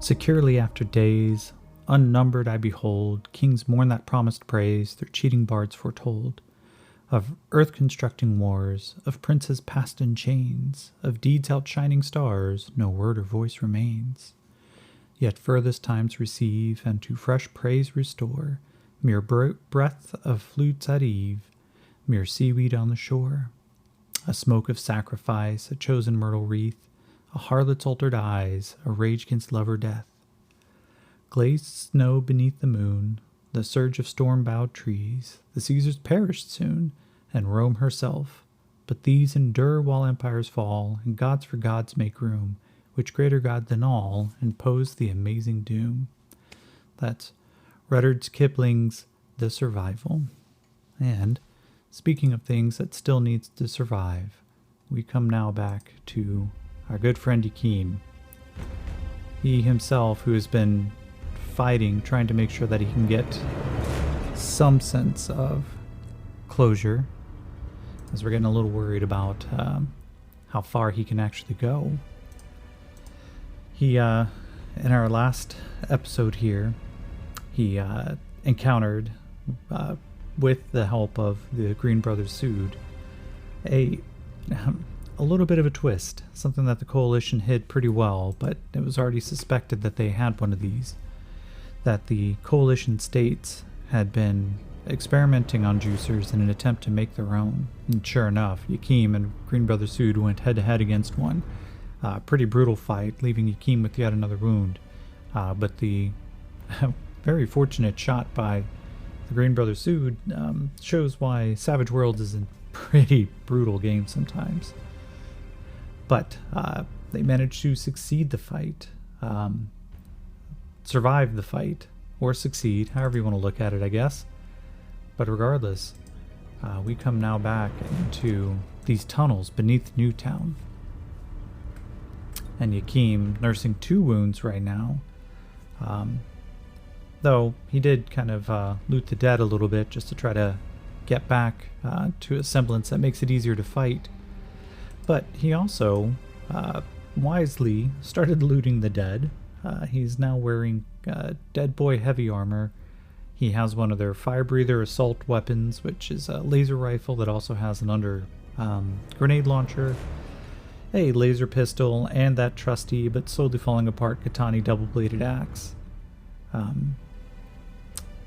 Securely after days, unnumbered I behold, kings mourn that promised praise their cheating bards foretold. Of earth-constructing wars, of princes passed in chains, of deeds outshining stars, no word or voice remains. Yet furthest times receive, and to fresh praise restore, mere breath of flutes at eve, mere seaweed on the shore. A smoke of sacrifice, a chosen myrtle wreath, a harlot's altered eyes, a rage against love or death. Glazed snow beneath the moon, the surge of storm-bowed trees, the Caesars perished soon, and Rome herself. But these endure while empires fall, and gods for gods make room, which greater god than all impose the amazing doom. That's Rudyard Kipling's The Survival. And speaking of things that still needs to survive, we come now back to our good friend Yakim. He himself, who has been fighting, trying to make sure that he can get some sense of closure, as we're getting a little worried about how far he can actually go. He, in our last episode here, he encountered, with the help of the Green Brothers Sood, a little bit of a twist, something that the Coalition hid pretty well, but it was already suspected that they had one of these, that the Coalition states had been experimenting on juicers in an attempt to make their own. And sure enough, Yakim and Green Brothers Sood went head-to-head against one. Pretty brutal fight, leaving Yakim with yet another wound. But the very fortunate shot by the Green Brothers Sood shows why Savage Worlds is a pretty brutal game sometimes. But they managed to succeed the fight, survive the fight, or succeed, however you want to look at it, I guess. But regardless, we come now back into these tunnels beneath Newtown. And Yakim nursing 2 wounds right now. Though he did kind of loot the dead a little bit just to try to get back to a semblance that makes it easier to fight. But he also wisely started looting the dead. He's now wearing Dead Boy heavy armor. He has one of their fire breather assault weapons, which is a laser rifle that also has an under grenade launcher, a laser pistol, and that trusty but slowly falling apart Katani double-bladed axe.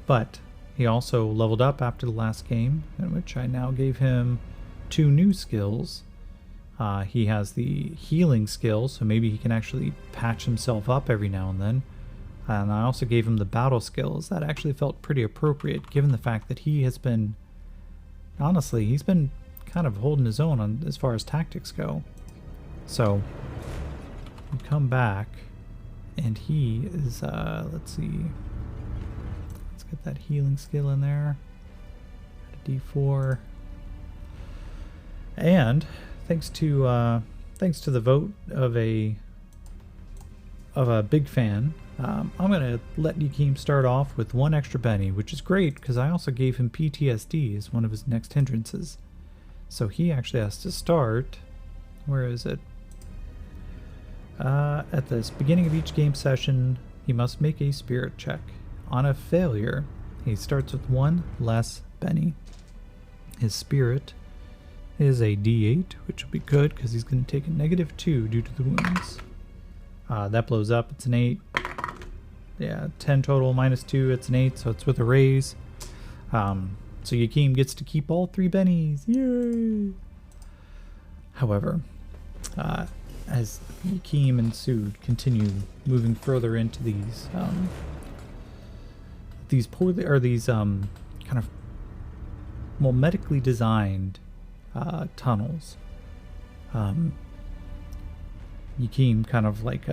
But he also leveled up after the last game, in which I now gave him 2 new skills. He has the healing skill, so maybe he can actually patch himself up every now and then. And I also gave him the battle skills. That actually felt pretty appropriate, given the fact that he has been, honestly, he's been kind of holding his own on as far as tactics go. So, we come back, and he is, let's see, let's get that healing skill in there, a D4, and thanks to the vote of a big fan, I'm gonna let Yakim start off with 1 extra Benny, which is great because I also gave him PTSD as one of his next hindrances. So he actually has to start, where is it? At the beginning of each game session, he must make a spirit check. On a failure, he starts with 1 less Benny. His spirit is a D8, which will be good because he's going to take a -2 due to the wounds. That blows up, it's an 8. Yeah, 10 total, -2, it's an 8, so it's with a raise. So Yakim gets to keep all 3 bennies. Yay! However, as Yakim and Sood continue moving further into these kind of more medically designed tunnels, Yakim kind of like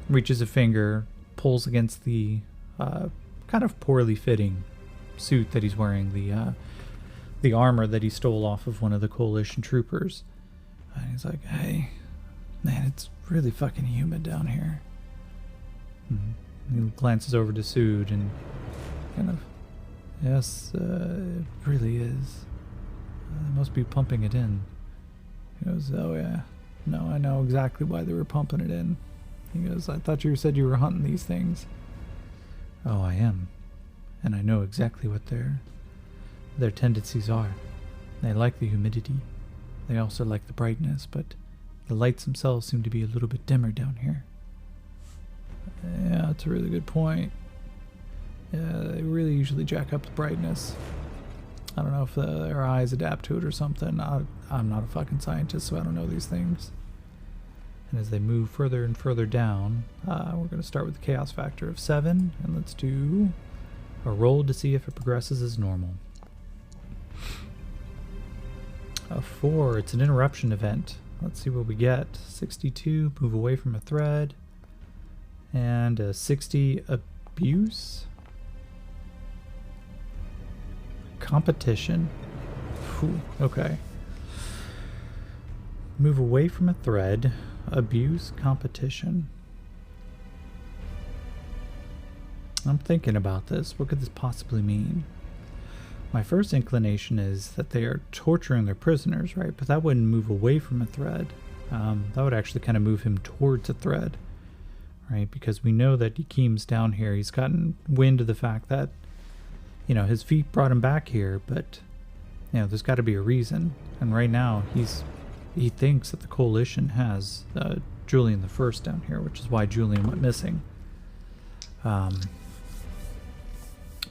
reaches a finger, pulls against the kind of poorly fitting suit that he's wearing, the armor that he stole off of one of the Coalition troopers. And he's like, "Hey, man, it's really fucking humid down here." And he glances over to Sood and kind of, "Yes, it really is. They must be pumping it in." He goes, "Oh yeah, no, I know exactly why they were pumping it in. He goes, I thought you said you were hunting these things. Oh, I am. And I know exactly what their tendencies are. They like the humidity. They also like the brightness, but the lights themselves seem to be a little bit dimmer down here. Yeah, that's a really good point. Yeah, they really usually jack up the brightness. I don't know if their eyes adapt to it or something. I'm not a fucking scientist, so I don't know these things. And as they move further and further down, we're going to start with the chaos factor of 7, and let's do a roll to see if it progresses as normal. A 4, it's an interruption event. Let's see what we get. 62, move away from a thread. And a 60, abuse. Competition. Whew, okay. Move away from a thread. Abuse, competition. I'm thinking about this. What could this possibly mean? My first inclination is that they are torturing their prisoners, right? But that wouldn't move away from a thread. That would actually kind of move him towards a thread, right? Because we know that Yakim's down here. He's gotten wind of the fact that, you know, his feet brought him back here, but, you know, there's got to be a reason. And right now, he thinks that the coalition has Julian the First down here, which is why Julian went missing.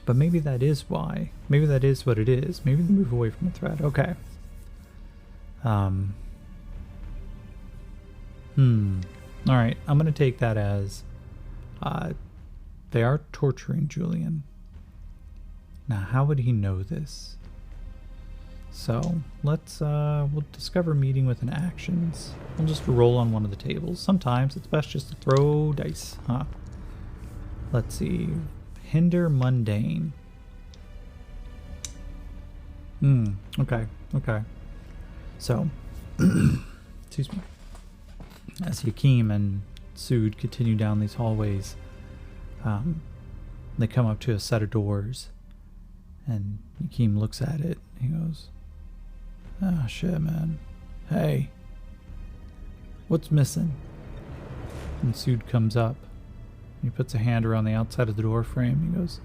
But maybe that is why. Maybe that is what it is. Maybe they move away from the thread. Okay. Alright, I'm going to take that as they are torturing Julian. Now, how would he know this? So, let's, we'll discover meeting with an actions. We'll just roll on one of the tables. Sometimes it's best just to throw dice, huh? Let's see. Hinder mundane. Okay. So, excuse me. As Yakim and Sood continue down these hallways, they come up to a set of doors, and Yakim looks at it. He goes, "Oh shit, man. Hey, what's missing?" And Sood comes up. He puts a hand around the outside of the door frame. He goes,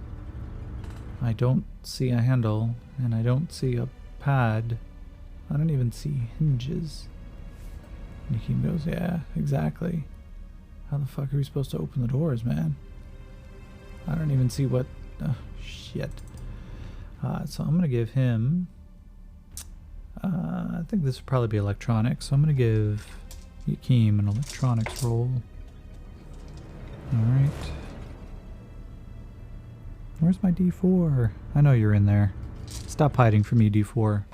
"I don't see a handle, and I don't see a pad. I don't even see hinges." And Yakim goes, "Yeah, exactly. How the fuck are we supposed to open the doors, man? I don't even see what... shit." So I'm going to give him... I think this would probably be electronics, so I'm going to give Yakim an electronics roll. Alright. Where's my D4? I know you're in there. Stop hiding from me, D4.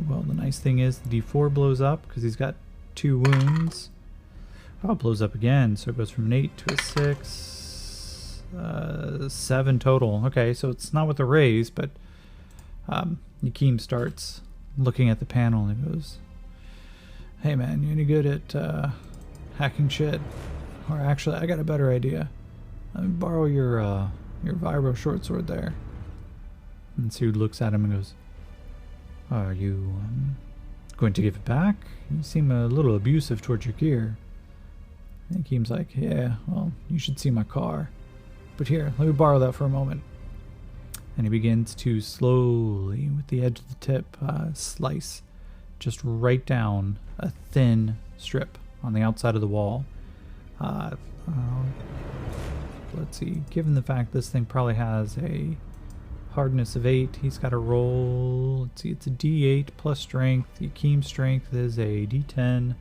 Well, the nice thing is the D4 blows up because he's got 2 wounds. Oh, it blows up again, so it goes from an 8 to a 6. 7 total. Okay, so it's not with a raise, but Yakim starts looking at the panel and he goes, "Hey man, you any good at hacking shit? Or actually, I got a better idea. Let me borrow your vibro short sword there." And Sood looks at him and goes, "Are you going to give it back? You seem a little abusive towards your gear." And Yakim's like, "Yeah, well, you should see my car. But here, let me borrow that for a moment." And he begins to slowly, with the edge of the tip, slice just right down a thin strip on the outside of the wall. Let's see, given the fact this thing probably has a hardness of 8, he's got to roll, let's see, it's a D8 plus strength. Yakim's strength is a D10.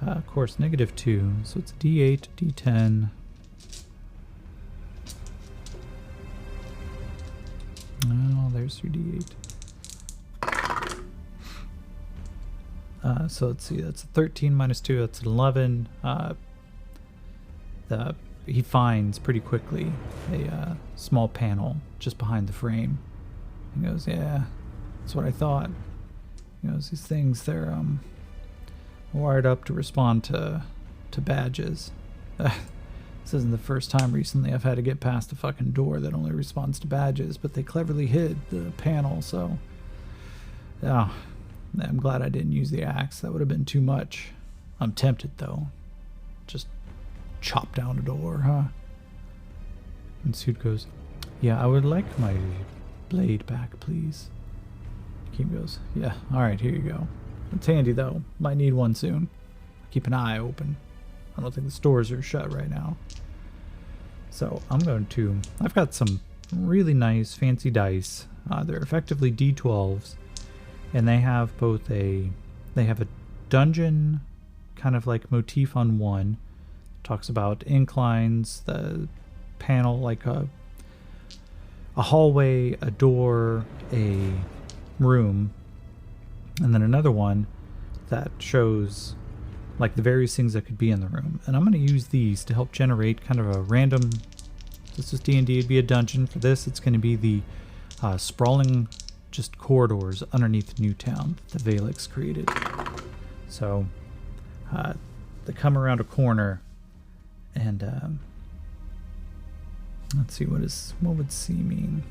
Of course, -2, so it's a D8, D10. Oh, there's your D8. So let's see, that's a 13 minus 2, that's an 11. He finds pretty quickly a small panel just behind the frame. He goes, "Yeah, that's what I thought." He goes, "These things, they're wired up to respond to badges." This isn't the first time recently I've had to get past a fucking door that only responds to badges, but they cleverly hid the panel, so... Yeah, I'm glad I didn't use the axe. That would have been too much. I'm tempted, though. Just chop down a door, huh? And Suit goes, yeah, I would like my blade back, please. Keem goes, yeah, alright, here you go. It's handy, though. Might need one soon. Keep an eye open. I don't think the stores are shut right now. So I'm going to... I've got some really nice fancy dice. They're effectively D12s. And they have both a... They have a dungeon kind of like motif on one. Talks about inclines, the panel, like a hallway, a door, a room. And then another one that shows like the various things that could be in the room. And I'm going to use these to help generate kind of a random... This is D&D, it'd be a dungeon. For this, it's going to be the sprawling just corridors underneath Newtown that the Valix created. So they come around a corner and let's see, what would C mean?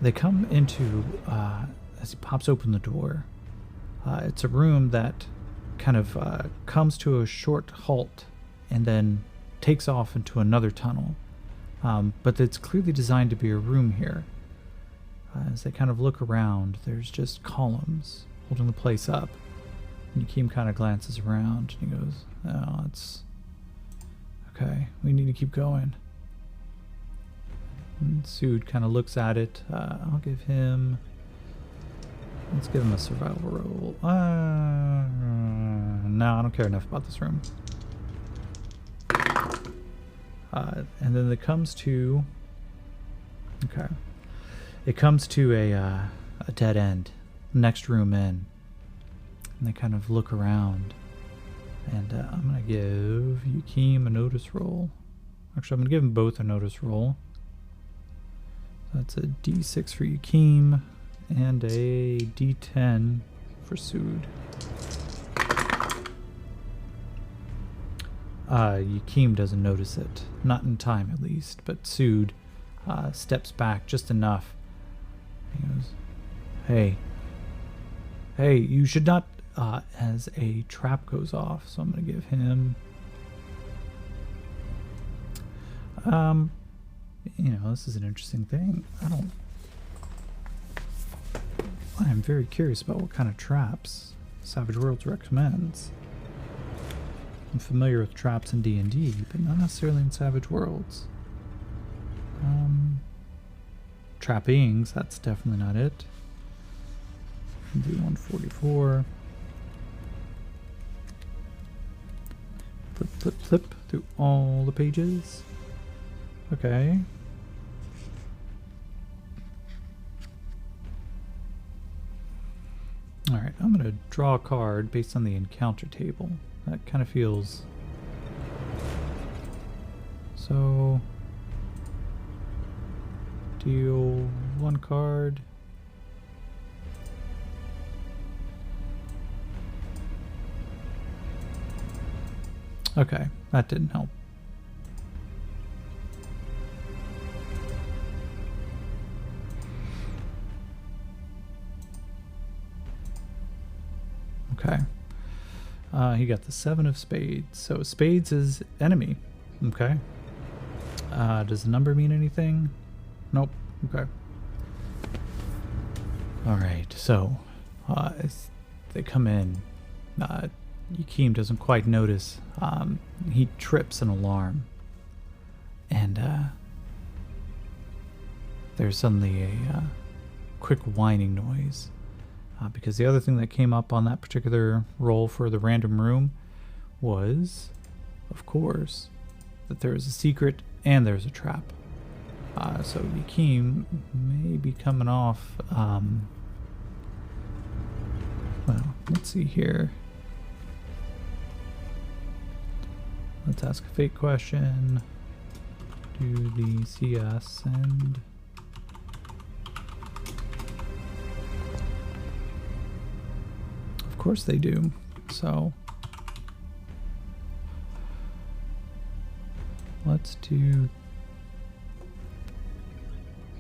They come into, as he pops open the door, it's a room that kind of comes to a short halt and then takes off into another tunnel. But it's clearly designed to be a room here. As they kind of look around, there's just columns holding the place up. And Yakeem kind of glances around and he goes, oh, it's... Okay, we need to keep going. And Sood kind of looks at it. I'll give him... Let's give him a survival roll. No, I don't care enough about this room. And then it comes to... Okay. It comes to a dead end. Next room in. And they kind of look around. And I'm going to give Yakeem a notice roll. Actually, I'm going to give them both a notice roll. That's a D6 for Yakeem. And a D10 for Sood. Yakeem doesn't notice it. Not in time, at least. But Sood steps back just enough. He goes, Hey, you should not... as a trap goes off. So I'm going to give him... you know, this is an interesting thing. I am very curious about what kind of traps Savage Worlds recommends. I'm familiar with traps in D&D, but not necessarily in Savage Worlds. Trappings, that's definitely not it. Do 144. Flip through all the pages. Okay. Alright, I'm going to draw a card based on the encounter table. That kind of feels... So... Deal one card. Okay, that didn't help. Okay. He got the 7 of spades. So spades is enemy. Okay. Does the number mean anything? Nope. Okay. Alright, so as they come in, Yakeem doesn't quite notice. He trips an alarm. And there's suddenly a quick whining noise. Because the other thing that came up on that particular roll for the random room was, of course, that there is a secret and there's a trap. So Yakeem may be coming off, well, let's see here. Let's ask a fake question. Do the CS and... Of course they do. So let's do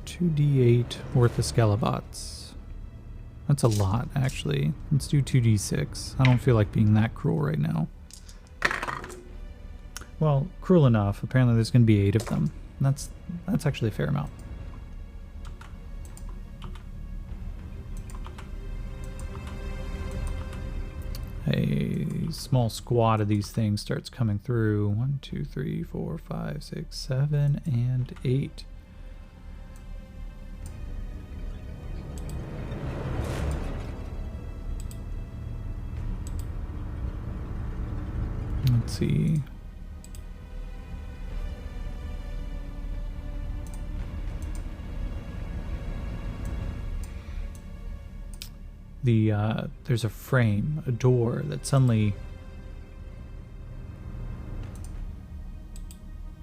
2d8 worth of Skelebots. That's a lot, actually. Let's do 2d6. I don't feel like being that cruel right now. Well, cruel enough. Apparently there's going to be 8 of them. That's actually a fair amount. A small squad of these things starts coming through. 1, 2, 3, 4, 5, 6, 7, and 8. Let's see. There's a frame, a door that suddenly,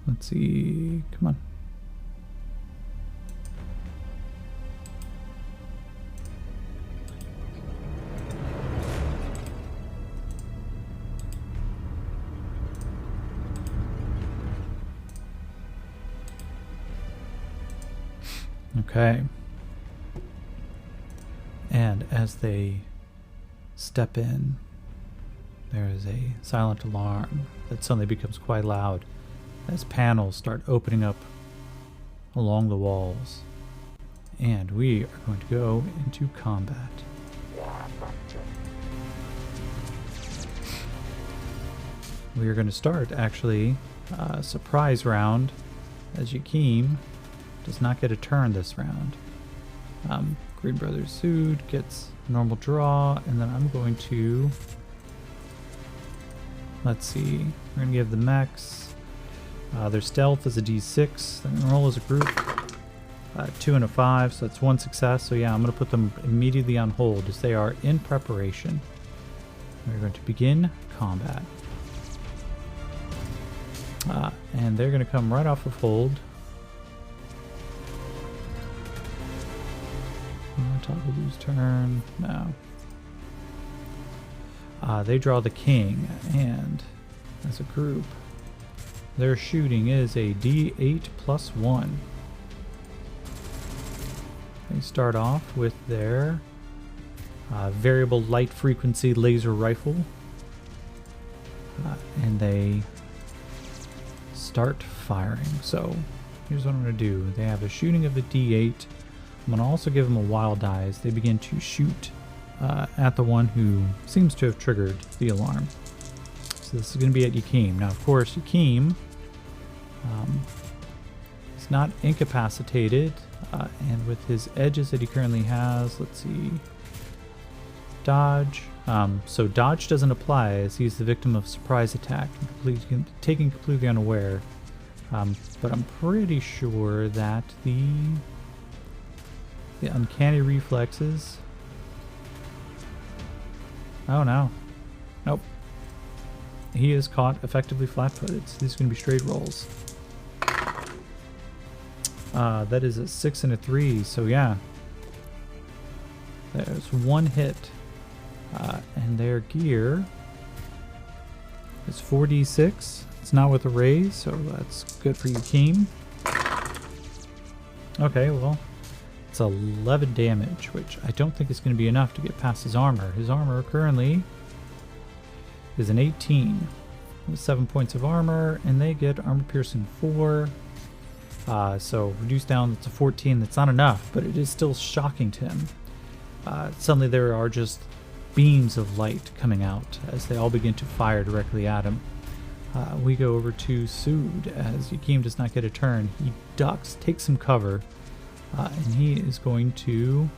let's see, come on. Okay. And as they step in, there is a silent alarm that suddenly becomes quite loud as panels start opening up along the walls. And we are going to go into combat. We are going to start, actually, a surprise round as Yakeem does not get a turn this round. Green Brothers Sood gets normal draw, and then I'm going to, let's see, we're going to give the mechs, their stealth is a d6, they're going to roll as a group, 2 and a 5, so that's 1 success. So yeah, I'm going to put them immediately on hold as they are in preparation. We're going to begin combat. And they're going to come right off of hold. Toggle lose turn. No. They draw the king, and as a group, their shooting is a d8 plus 1. They start off with their variable light frequency laser rifle, and they start firing. So here's what I'm going to do. They have a shooting of a d8. I'm going to also give them a wild die as they begin to shoot at the one who seems to have triggered the alarm. So this is going to be at Yakeem. Now, of course, Yakeem is not incapacitated, and with his edges that he currently has, let's see, dodge. So dodge doesn't apply as he's the victim of surprise attack, taken completely unaware. But I'm pretty sure that the uncanny reflexes. Oh no. Nope. He is caught effectively flat-footed, so these are going to be straight rolls. That is a 6 and a 3, so yeah. There's 1 hit. And their gear is 4d6. It's not with a raise, so that's good for Yakeem. Okay, well, it's 11 damage, which I don't think is going to be enough to get past his armor. His armor currently is an 18 with 7 points of armor, and they get armor piercing 4. So reduced down to 14. That's not enough, but it is still shocking to him. Suddenly there are just beams of light coming out as they all begin to fire directly at him. We go over to Sood as Yakeem does not get a turn. He ducks, takes some cover, and he is going to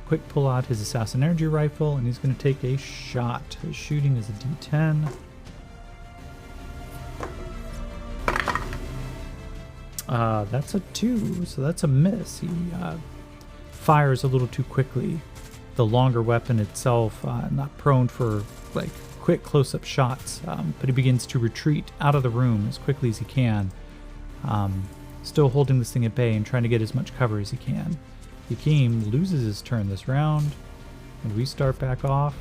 quick pull out his assassin energy rifle, and he's going to take a shot. His shooting is a d10. That's a 2, so that's a miss. He fires a little too quickly. The longer weapon itself, not prone for like quick close-up shots, but he begins to retreat out of the room as quickly as he can, still holding this thing at bay and trying to get as much cover as he can. Yakeem loses his turn this round, and we start back off.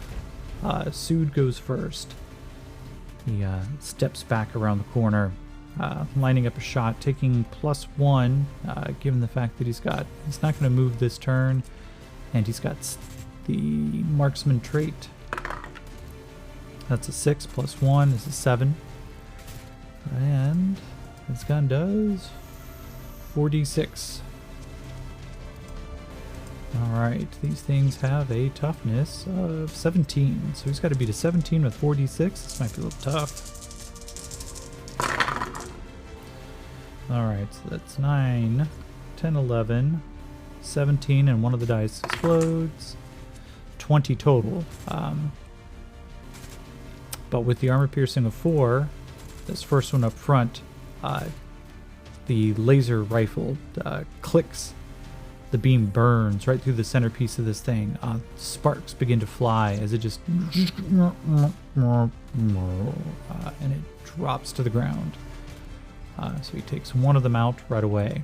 Sood goes first. He steps back around the corner, lining up a shot, taking +1, given the fact that he's not going to move this turn. And he's got the marksman trait. That's a 6 plus 1 is a 7. And this gun does 4d6. Alright, these things have a toughness of 17. So he's got to beat a 17 with 4d6. This might be a little tough. Alright, so that's 9, 10, 11, 17, and one of the dice explodes. 20 total. But with the armor piercing of 4, this first one up front, the laser rifle clicks. The beam burns right through the centerpiece of this thing. Sparks begin to fly as it just and it drops to the ground. So he takes one of them out right away.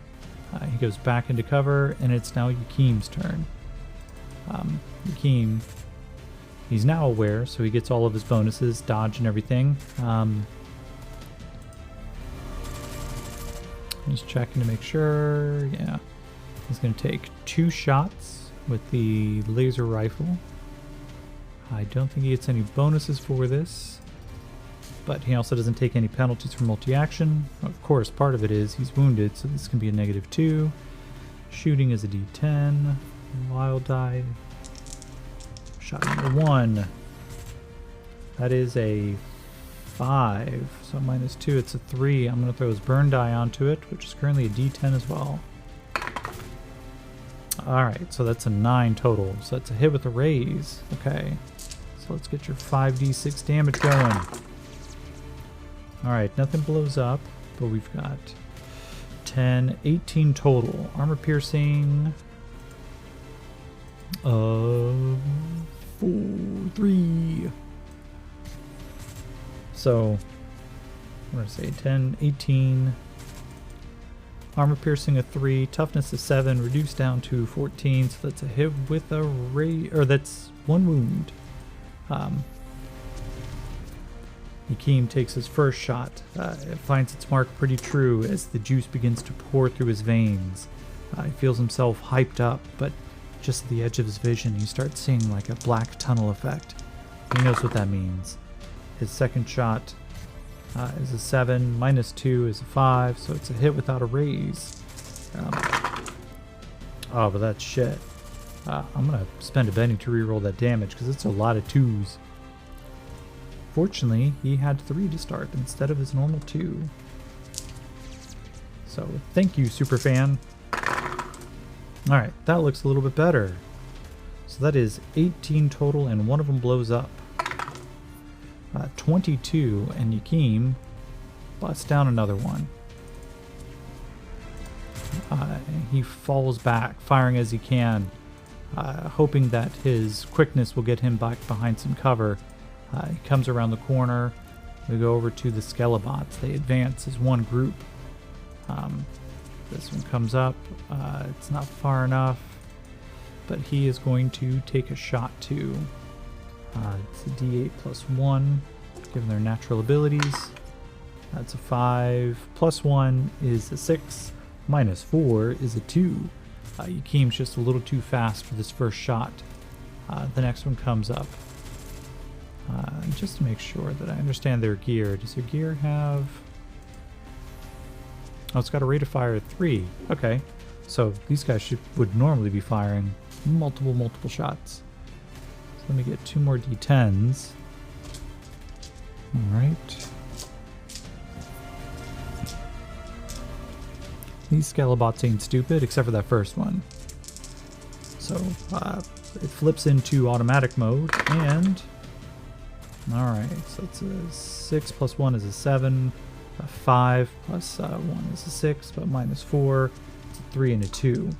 He goes back into cover, and it's now Yakim's turn. Yakim, he's now aware, so he gets all of his bonuses, dodge and everything. Just checking to make sure. Yeah. He's going to take 2 shots with the laser rifle. I don't think he gets any bonuses for this, but he also doesn't take any penalties for multi-action. Of course, part of it is he's wounded, so this can be a -2. Shooting is a d10. Wild die. Shot number 1. That is a 5, so -2, it's a 3. I'm going to throw his burn die onto it, which is currently a d10 as well. Alright, so that's a 9 total. So that's a hit with a raise. Okay, so let's get your 5d6 damage going. Alright, nothing blows up, but we've got 10, 18 total. Armor piercing of 3. So, I'm going to say 10, 18. Armor piercing of 3, toughness of 7, reduced down to 14, so that's a hit with a that's 1 wound. Yakim takes his first shot. It finds its mark pretty true as the juice begins to pour through his veins. He feels himself hyped up, but just at the edge of his vision, he starts seeing like a black tunnel effect. He knows what that means. His second shot is a 7, -2 is a 5, so it's a hit without a raise. Oh, but that's shit. I'm going to spend a penny to reroll that damage because it's a lot of 2s. Fortunately, he had 3 to start instead of his normal 2. So thank you, Superfan. Alright, that looks a little bit better. So that is 18 total, and one of them blows up. 22, and Yakim busts down another one. He falls back, firing as he can, hoping that his quickness will get him back behind some cover. He comes around the corner. We go over to the Skelelots. They advance as one group. This one comes up. It's not far enough, but he is going to take a shot too. It's a d8 plus 1, given their natural abilities. That's a 5. Plus 1 is a 6. -4 is a 2. Yakim's just a little too fast for this first shot. The next one comes up. Just to make sure that I understand their gear. Does their gear have... Oh, it's got a rate of fire of 3. Okay. So these guys would normally be firing multiple shots. Let me get 2 more d10s. Alright. These Skelelots ain't stupid, except for that first one. So, it flips into automatic mode, and... Alright, so it's a 6 plus 1 is a 7. A 5 plus 1 is a 6, but -4. It's a 3 and a 2.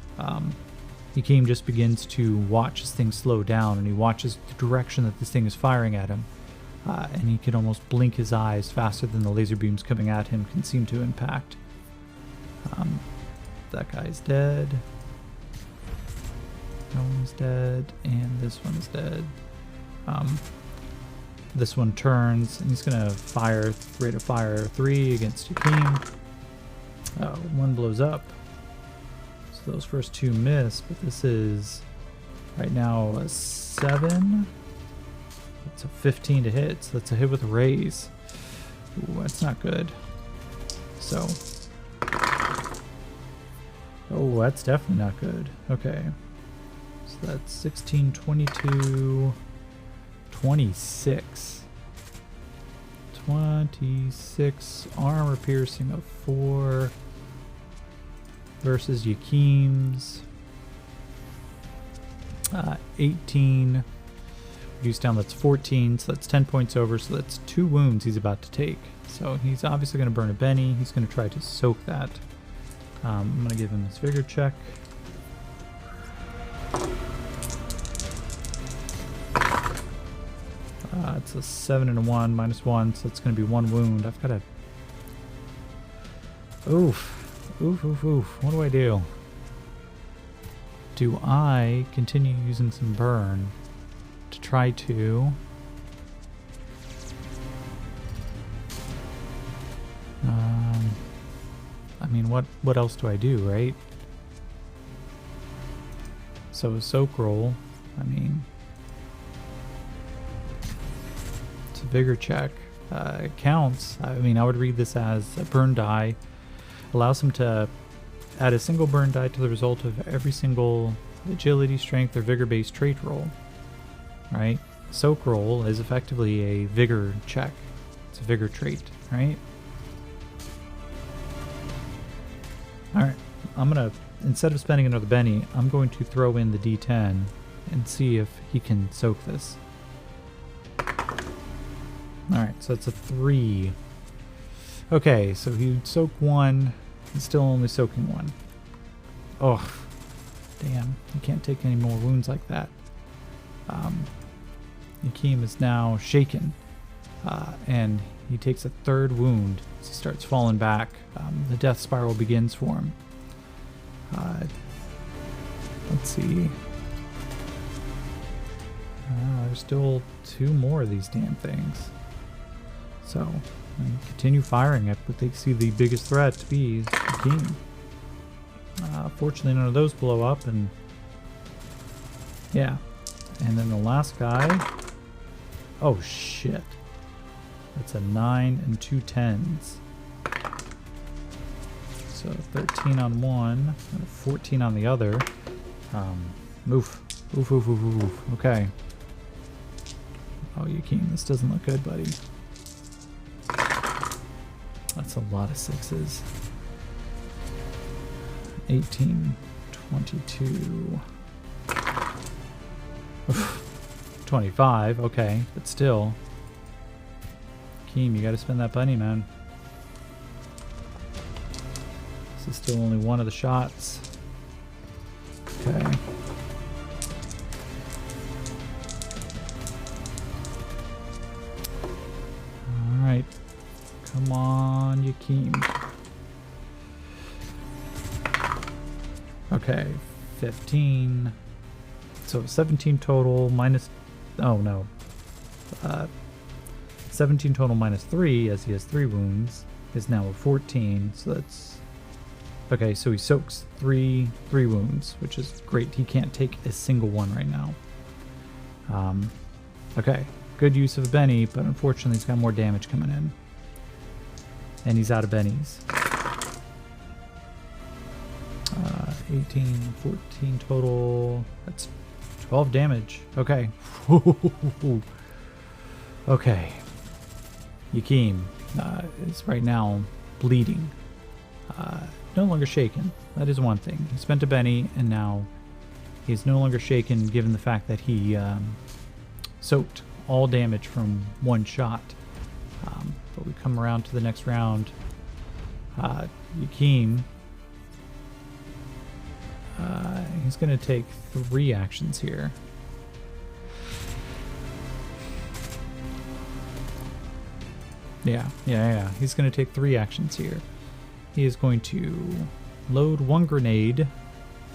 Yakim just begins to watch as things slow down, and he watches the direction that this thing is firing at him. And he can almost blink his eyes faster than the laser beams coming at him can seem to impact. That guy's dead. That one's dead, and this one's dead. This one turns, and he's going to fire, rate of fire 3 against Yakim. One blows up. So those first 2 miss, but this is Right now, a 7. It's a 15 to hit, so that's a hit with a raise. Ooh, that's not good. So. Oh, that's definitely not good. Okay. So that's 16, 22, 26. 26 armor piercing of 4 versus Yakim's 18. Reduce down, that's 14, so that's 10 points over, so that's 2 wounds he's about to take. So he's obviously going to burn a Benny. He's going to try to soak that. I'm going to give him his vigor check. It's a 7 and a 1, -1, so it's going to be 1 wound. I've got to... Oof. Oof, oof, oof. What do I do? Do I continue using some burn to try to... I mean, what else do I do, right? So a soak roll, I mean... It's a vigor check. It counts. I mean, I would read this as a burn die. Allows him to add a single burn die to the result of every single agility, strength, or vigor-based trait roll. Right? Soak roll is effectively a vigor check. It's a vigor trait, right? Alright, I'm gonna, instead of spending another Benny, I'm going to throw in the D10 and see if he can soak this. Alright, so it's a 3. Okay, so he'd soak 1, he's still only soaking 1. Oh, damn, he can't take any more wounds like that. Yakim is now shaken, and he takes a 3rd wound as he starts falling back. The death spiral begins for him. Let's see. There's still 2 more of these damn things. So, continue firing at what they see the biggest threat to be Yakim. Fortunately, none of those blow up, and yeah. And then the last guy. Oh shit. That's a 9 and 2 10s. So 13 on one and a 14 on the other. Oof. Oof, oof, oof, oof. Okay. Oh, Yakim, this doesn't look good, buddy. That's a lot of 6s. 18, 22. 25, okay, but still. Yakim, you gotta spend that bunny, man. This is still only one of the shots. Okay. Alright. Come on, Yakim. Okay, 15. So 17 total minus... Oh, no. 17 total minus 3, as he has 3 wounds, is now a 14. So that's... Okay, so he soaks 3 wounds, which is great. He can't take a single one right now. Okay, good use of a Benny, but unfortunately he's got more damage coming in. And he's out of Bennies. 18, 14 total. That's 12 damage. Okay. Okay. Yakim is right now bleeding. No longer shaken. That is one thing. He spent a Benny, and now he's no longer shaken given the fact that he soaked all damage from one shot. But we come around to the next round. Yakim, he's going to take 3 actions here. Yeah. He's going to take 3 actions here. He is going to load 1 grenade.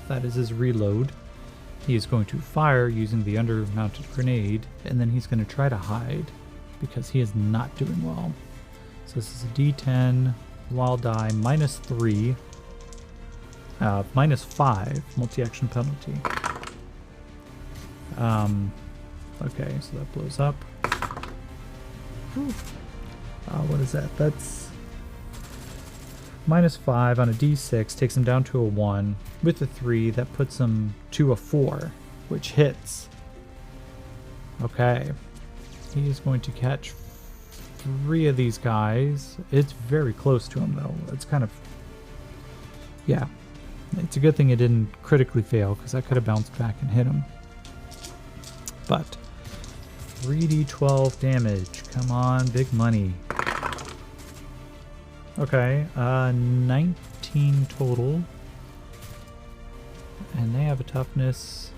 That is his reload. He is going to fire using the under-mounted grenade, and then he's going to try to hide because he is not doing well. So this is a D10 wild die minus 3, minus 5 multi-action penalty. Okay, so that blows up. What is that? That's -5 on a d6, takes him down to a 1. With a 3, that puts him to a 4, which hits. Okay. He is going to catch 3 of these guys. It's very close to him, though. It's kind of... Yeah. It's a good thing it didn't critically fail, because I could have bounced back and hit him. But 3d12 damage. Come on, big money. Okay, 19 total. And they have a toughness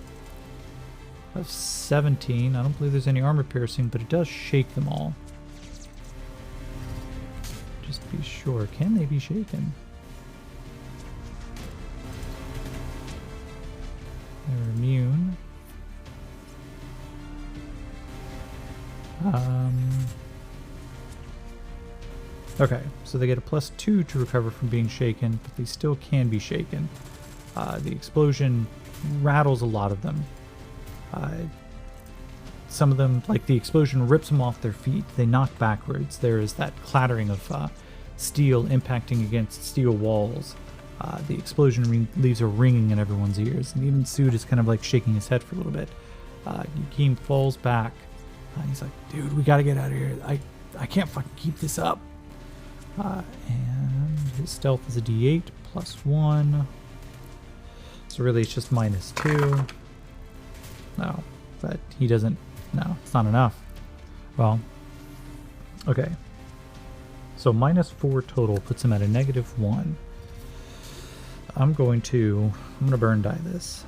of 17. I don't believe there's any armor piercing, but it does shake them all. Just be sure. Can they be shaken? They're immune. Okay, so they get a +2 to recover from being shaken, but they still can be shaken. The explosion rattles a lot of them. Some of them, like the explosion, rips them off their feet. They knock backwards. There is that clattering of steel impacting against steel walls. The explosion leaves a ringing in everyone's ears, and even Sood is kind of like shaking his head for a little bit. Yukim falls back. He's like, dude, we gotta get out of here. I can't fucking keep this up. And his stealth is a d8 +1. So really it's just -2. No, but he doesn't... No, it's not enough. Well, okay. So -4 total puts him at a -1. I'm gonna burn die this.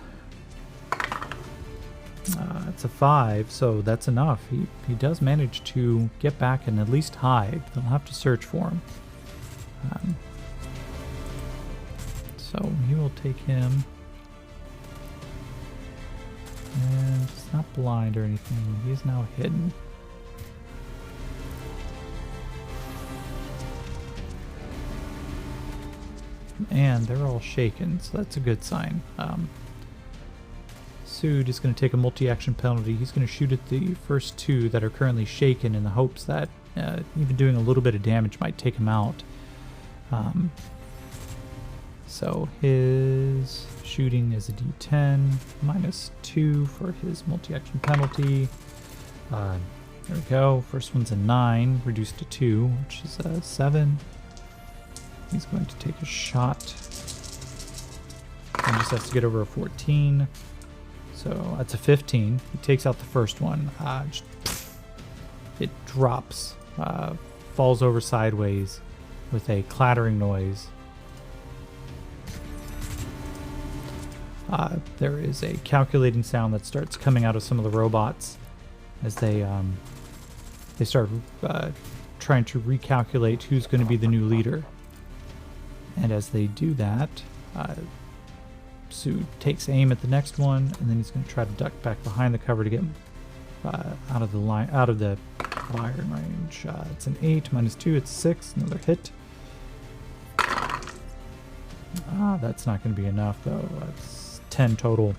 It's a 5, so that's enough. He does manage to get back and at least hide. They'll have to search for him. So he will take him. And it's not blind or anything. He is now hidden. And they're all shaken, so that's a good sign. Sood is going to take a multi-action penalty. He's going to shoot at the first 2 that are currently shaken in the hopes that even doing a little bit of damage might take him out. So his shooting is a d10, -2 for his multi-action penalty. There we go. First one's a 9, reduced to 2, which is a 7. He's going to take a shot. And just has to get over a 14. So that's a 15. He takes out the first one. It drops, falls over sideways with a clattering noise. There is a calculating sound that starts coming out of some of the robots as they start trying to recalculate who's going to be the new leader. And as they do that, Sood takes aim at the next one, and then he's going to try to duck back behind the cover to get out of the firing range. It's an 8 -2. It's 6. Another hit. That's not going to be enough though. That's 10 total.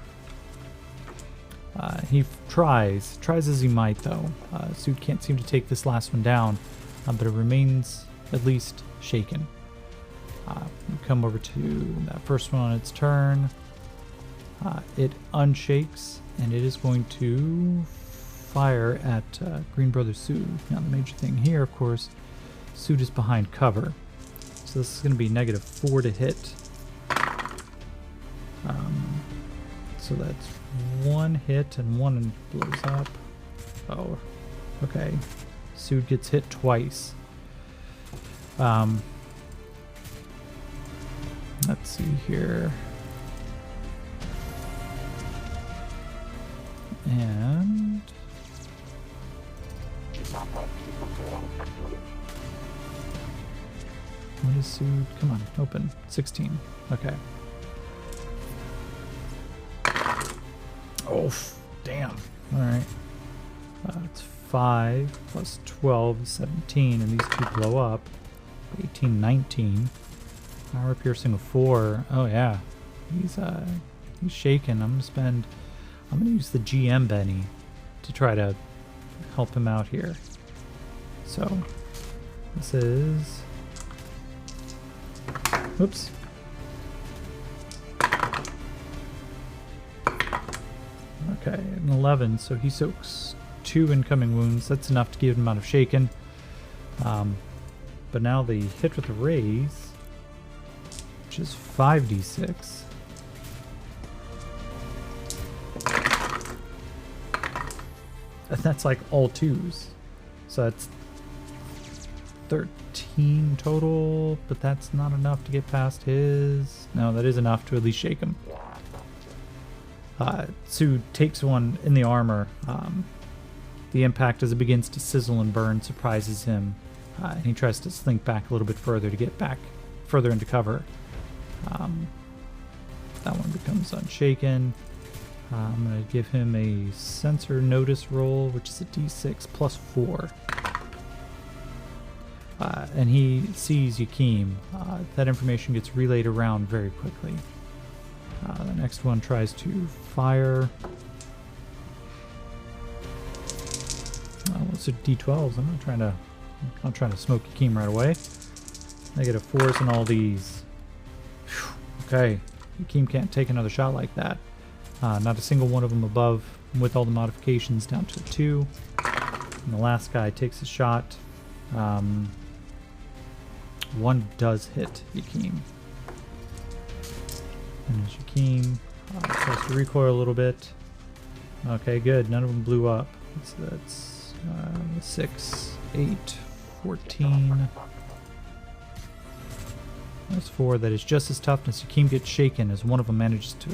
He tries as he might though. Sood can't seem to take this last one down, but it remains at least shaken. We come over to that first one on its turn. It unshakes, and it is going to fire at Green Brother Sood. Now the major thing here, of course, Sood is behind cover. So this is going to be -4 to hit. So that's 1 hit and 1 blows up. Oh, okay. Sood gets hit twice. Let's see here. And what is Sood? Come on, open. 16. Okay. Oh, damn. All right. It's 5 plus 12 is 17, and these 2 blow up. 18, 19. Armor piercing of 4. Oh yeah, he's shaking. I'm gonna spend I'm going to use the GM Benny to try to help him out here. So this is, whoops. Okay, an 11, so he soaks 2 incoming wounds. That's enough to give him out of shaken. But now the hit with the raise, which is 5d6. And that's like all 2s. So that's 13 total, but that's not enough to get past his. No, that is enough to at least shake him. Sue takes one in the armor. The impact as it begins to sizzle and burn surprises him, and he tries to slink back a little bit further to get back further into cover. That one becomes unshaken. I'm going to give him a sensor notice roll, which is a d6 plus 4. And he sees Yakim. That information gets relayed around very quickly. The next one tries to fire. Those are d12s. I'm not trying to smoke Yakim right away. -4s in all these. Whew. Okay, Yakim can't take another shot like that. Not a single one of them above, with all the modifications, down to a 2. And the last guy takes a shot. One does hit Yakim. And Yakim tries to recoil a little bit. Okay, good. None of them blew up. So that's 6, 8, 14. That's 4. That is just as toughness. Yakim gets shaken as one of them manages to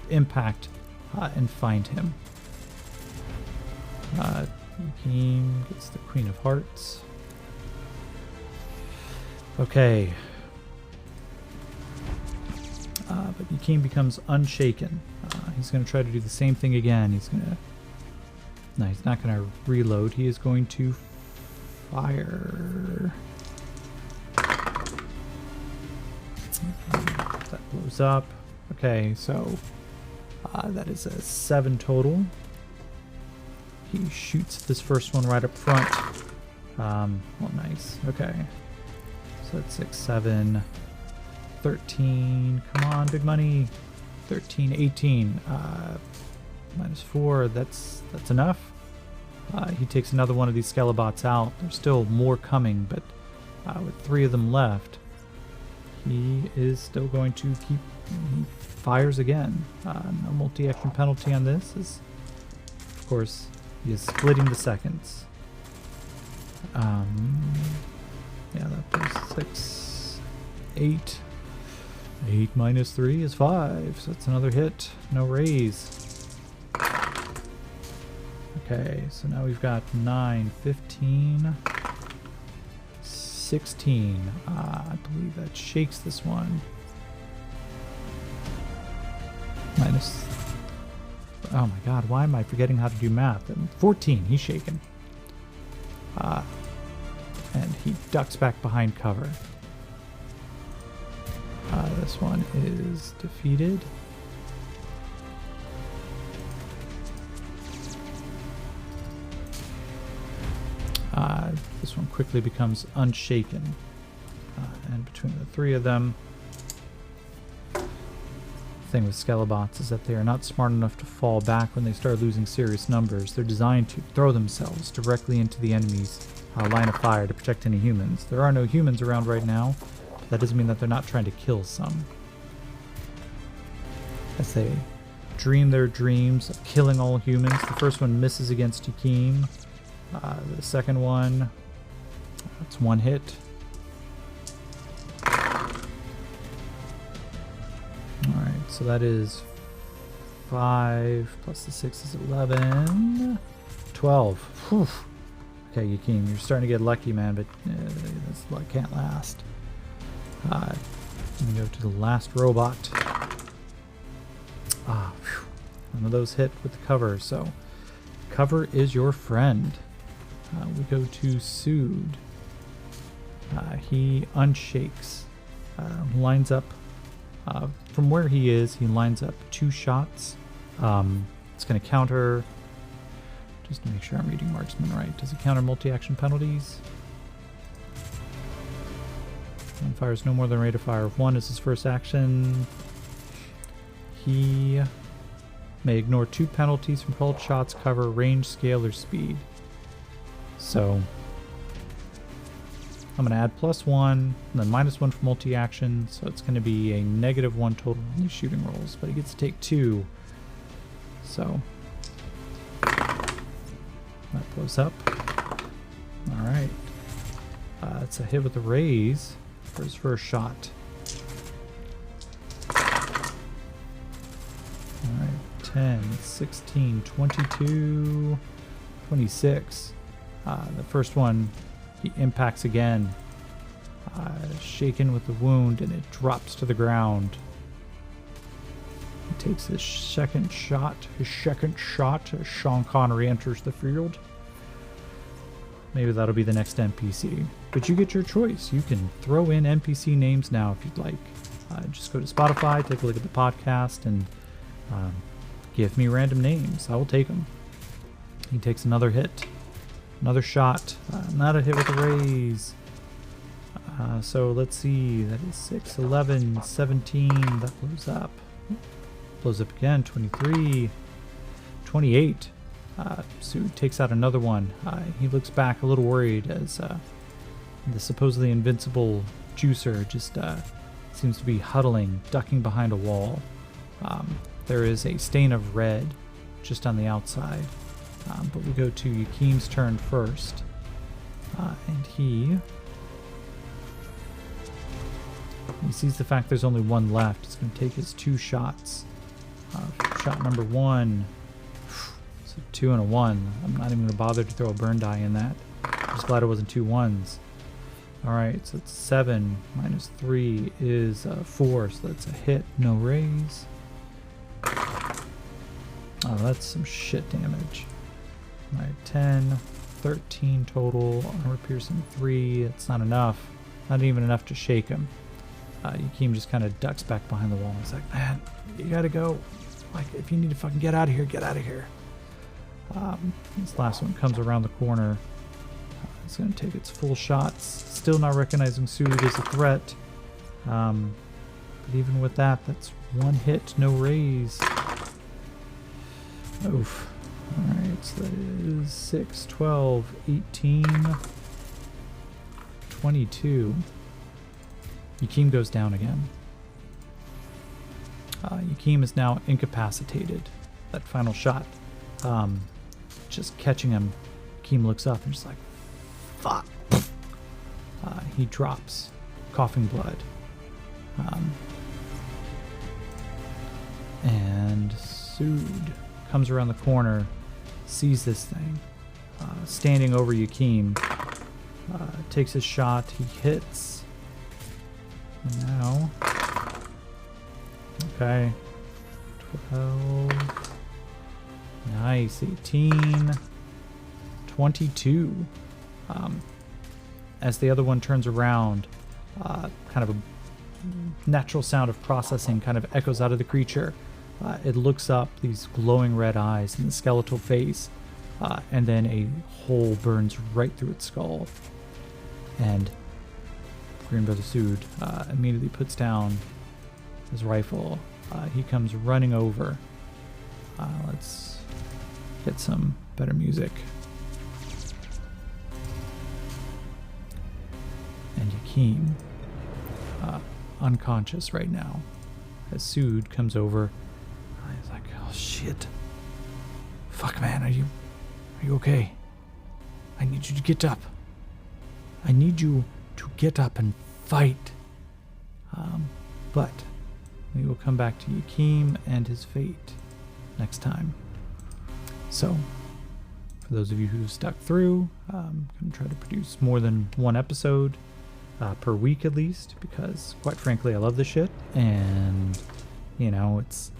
impact and find him. Yakim gets the Queen of Hearts. Okay. But Yakim becomes unshaken. He's going to try to do the same thing again. He's not going to reload. He is going to fire. That blows up. Okay, so that is a 7 total. He shoots this first one right up front. Well, nice. Okay. So that's 6, 7, 13. Come on, big money. 13, 18. -4. That's enough. He takes another one of these Skelebots out. There's still more coming, but with 3 of them left, he is still going to keep. He fires again. No multi-action penalty on this. Of course, he is splitting the seconds. Yeah, that was 6, 8. 8 minus 3 is 5, so that's another hit. No raise. Okay, so now we've got 9, 15, 16. I believe that shakes this one. Minus. Oh my god, why am I forgetting how to do math? 14, he's shaken. And he ducks back behind cover. This one is defeated. This one quickly becomes unshaken. And between the 3 of them, the thing with Skelebots is that they are not smart enough to fall back when they start losing serious numbers. They're designed to throw themselves directly into the enemy's line of fire to protect any humans. There are no humans around right now, but that doesn't mean that they're not trying to kill some. As they dream their dreams of killing all humans. The first one misses against Yakim. The second one, that's 1 hit. Alright, so that is 5 plus the 6 is 11. 12. Whew. Okay, Yakim, you're starting to get lucky, man, but this luck can't last. Let me go to the last robot. None of those hit with the cover, so cover is your friend. We go to Sood. He unshakes. Lines up from where he is. He lines up 2 shots It's going to counter, just to make sure I'm reading marksman right. Does it counter multi-action penalties? One fires no more than rate of fire of 1 is his first action. He may ignore 2 penalties from called shots, cover, range, scale, or speed. So I'm going to add +1 and then -1 for multi-action, so it's going to be a -1 total on these shooting rolls, but he gets to take 2. So that blows up. Alright. It's a hit with a raise for his first shot. Alright, 10, 16, 22, 26. The first one, he impacts again, shaken with the wound, and it drops to the ground. He takes his second shot as Sean Connery enters the field. Maybe that'll be the next NPC. But you get your choice. You can throw in NPC names now if you'd like. Just go to Spotify, take a look at the podcast, and give me random names. I will take them. He takes another hit. Another shot. Not a hit with a raise. So let's see. That is 6, 11, 17. That blows up. Blows up again. 23. 28. So he takes out another one. He looks back a little worried as the supposedly invincible juicer just seems to be huddling, ducking behind a wall. There is a stain of red just on the outside. But we go to Yakim's turn first. And he sees the fact there's only one left. He's going to take his 2 shots. Shot number 1. So 2 and a 1. I'm not even going to bother to throw a burn die in that. I'm just glad it wasn't 2 1s. Alright, so it's 7 minus 3 is 4. So that's a hit, no raise. Oh, that's some shit damage. Alright, 10, 13 total, armor piercing 3, it's not enough. Not even enough to shake him. Yakim just kind of ducks back behind the wall. He's like, man, you gotta go. Like, if you need to fucking get out of here, get out of here. This last one comes around the corner. It's gonna take its full shots. Still not recognizing Sood as a threat. But even with that, that's 1 hit, no raise. Oof. Alright, so that is 6, 12, 18, 22. Yakim goes down again. Yakim is now incapacitated. That final shot, just catching him, Yakim looks up and just like, fuck. He drops, coughing blood. And Sood comes around the corner, sees this thing, standing over Yakim, takes his shot, he hits. And now, okay, 12, nice, 18, 22. As the other one turns around, kind of a natural sound of processing kind of echoes out of the creature. It looks up, these glowing red eyes and the skeletal face, and then a hole burns right through its skull. And Green Brother Sood immediately puts down his rifle. He comes running over. Let's get some better music. And Yakim, unconscious right now, as Sood comes over. He's like, oh shit. Fuck, man, are you okay? I need you to get up. I need you to get up and fight. But we will come back to Yakim and his fate next time. So, for those of you who stuck through, I'm going to try to produce more than 1 episode per week at least, because quite frankly, I love this shit. And, you know, it's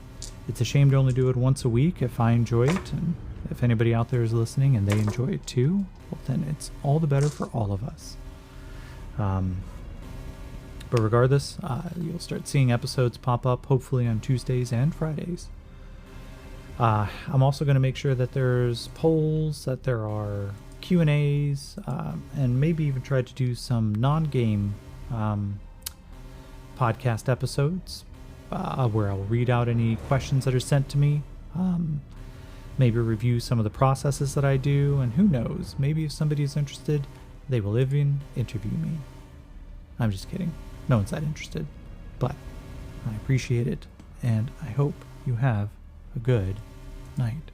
a shame to only do it once a week. If I enjoy it, and if anybody out there is listening and they enjoy it too, well, then it's all the better for all of us. But regardless, you'll start seeing episodes pop up hopefully on Tuesdays and Fridays. I'm also going to make sure that there's polls, that there are Q&As, and maybe even try to do some non-game podcast episodes where I'll read out any questions that are sent to me, maybe review some of the processes that I do, and who knows, maybe if somebody is interested, they will even interview me. I'm just kidding. No one's that interested, but I appreciate it, and I hope you have a good night.